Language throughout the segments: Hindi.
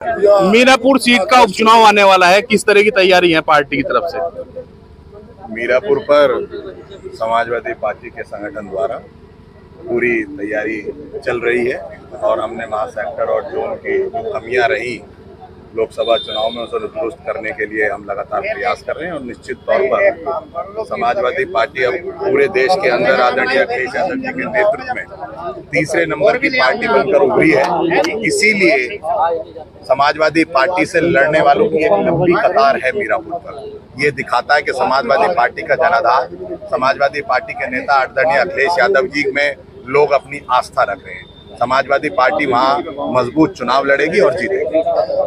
मीरापुर सीट का उपचुनाव आने वाला है, किस तरह की तैयारी है पार्टी की तरफ से? मीरापुर पर समाजवादी पार्टी के संगठन द्वारा पूरी तैयारी चल रही है और हमने वहाँ सेक्टर और जोन की जो कमियां रही लोकसभा चुनाव में उसे दुरुस्त करने के लिए हम लगातार प्रयास कर रहे हैं और निश्चित तौर पर समाजवादी पार्टी अब पूरे देश के अंदर आदरणीय अखिलेश यादव जी के नेतृत्व में तीसरे नंबर की पार्टी बनकर उभरी है। इसीलिए समाजवादी पार्टी से लड़ने वालों की एक लंबी कतार है मीरापुर पर। ये दिखाता है कि समाजवादी पार्टी का जनाधार, समाजवादी पार्टी के नेता आदरणीय अखिलेश यादव जी में लोग अपनी आस्था रख रहे हैं। समाजवादी पार्टी वहाँ मजबूत चुनाव लड़ेगी और जीतेगी।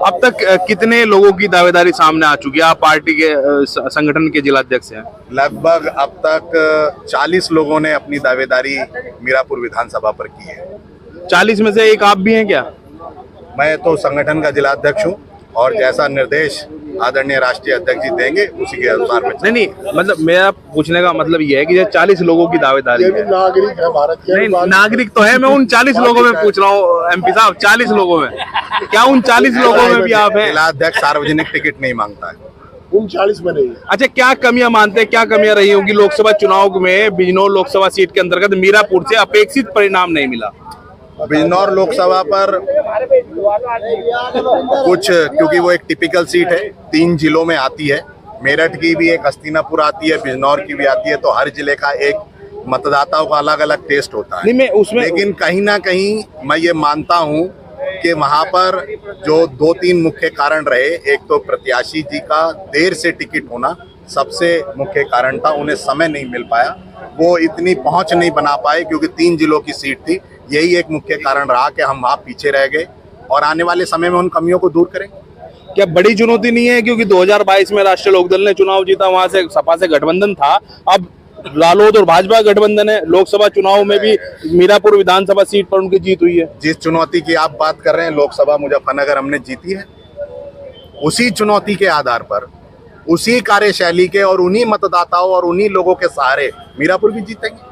अब तक कितने लोगों की दावेदारी सामने आ चुकी है? आप पार्टी के संगठन के जिलाध्यक्ष हैं। लगभग अब तक 40 लोगों ने अपनी दावेदारी मीरापुर विधानसभा पर की है। 40 में से एक आप भी हैं क्या? मैं तो संगठन का जिलाध्यक्ष हूँ और जैसा निर्देश आदरणीय राष्ट्रीय अध्यक्ष जी देंगे उसी के अनुसार नहीं, मतलब मेरा पूछने का मतलब ये है कि 40 लोगों की दावेदारी है। नागरिक है भारत के। नहीं, नागरिक तो है, मैं उन 40 लोगों में पूछ रहा हूँ एमपी साहब। 40 लोगों में क्या उन 40 लोगों में भी आप हैं? जिलाध्यक्ष सार्वजनिक टिकट नहीं मांगता है। उन 40 में नहीं है। अच्छा, क्या कमियां मानते हैं, क्या कमियां रही होगी लोकसभा चुनाव में? बिजनौर लोकसभा सीट के अंतर्गत मीरापुर से अपेक्षित परिणाम नहीं मिला। बिजनौर लोकसभा पर कुछ, क्योंकि वो एक टिपिकल सीट है, 3 जिलों में आती है। मेरठ की भी एक, हस्तिनापुर आती है, बिजनौर की भी आती है, तो हर जिले का एक मतदाताओं का अलग अलग टेस्ट होता है। लेकिन कहीं ना कहीं मैं ये मानता हूँ कि वहाँ पर जो 2-3 मुख्य कारण रहे, एक तो प्रत्याशी जी का देर से टिकट होना सबसे मुख्य कारण था। उन्हें समय नहीं मिल पाया, वो इतनी पहुँच नहीं बना पाए क्योंकि 3 जिलों की सीट थी। यही एक मुख्य कारण रहा कि हम वहाँ पीछे रह गए और आने वाले समय में उन कमियों को दूर करेंगे। क्या बड़ी चुनौती नहीं है? क्योंकि 2022 में राष्ट्रीय लोकदल ने चुनाव जीता, वहां से सपा से गठबंधन था, अब रालोद और भाजपा गठबंधन है। लोकसभा चुनाव में भी मीरापुर विधानसभा सीट पर उनकी जीत हुई है। जिस चुनौती की आप बात कर रहे हैं, लोकसभा मुजफ्फरनगर हमने जीती है। उसी चुनौती के आधार पर, उसी कार्यशैली के और उन्हीं मतदाताओं और उन्हीं लोगों के सहारे मीरापुर भी जीतेंगे।